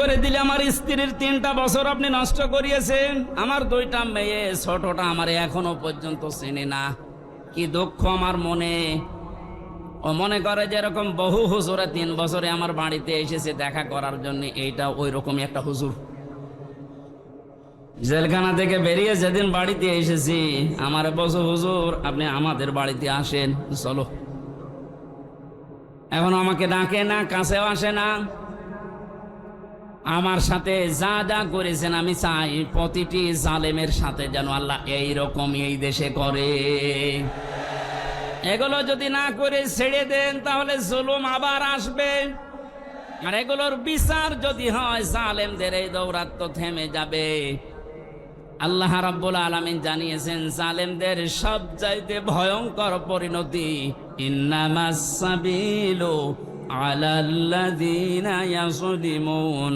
করে দিলে আমার স্ত্রীর 3টা বছর আপনি নষ্ট করিয়েছেন, আমার 2টা মেয়ে, ছোটটা আমার এখনো পর্যন্ত চেনে না। কি দুঃখ আমার মনে। ও মনে করে যে এরকম বহু হুজুরে 3 বছরে আমার বাড়িতে এসেছে দেখা করার জন্য, এইটা ওই রকমই একটা হুজুর। জেলখানা থেকে বেরিয়ে যেদিন বাড়িতে এসেছি, আমার বলছে হুজুর আপনি আমাদের বাড়িতে আসেন, চলো। এখন আমাকে ডাকে না, কাছেও আসে না। আমার সাথে যা যা করেছেন আমি চাই প্রতিটি জালেমের সাথে যেন আল্লাহ এইরকম এই দেশে করে। এগুলো যদি না করে ছেড়ে দেন তাহলে জুলুম আবার আসবে। আর এগুলোর বিচার যদি হয়, জালেমদের এই দৌরাত্ম থেমে যাবে। আল্লাহ রাব্বুল আলামিন জানিয়েছেন জালেমদের সবচাইতে ভয়ঙ্কর পরিণতি, ইন্নামাস সাবিলু আলাল্লাযীনা ইয়াযলিমুনা।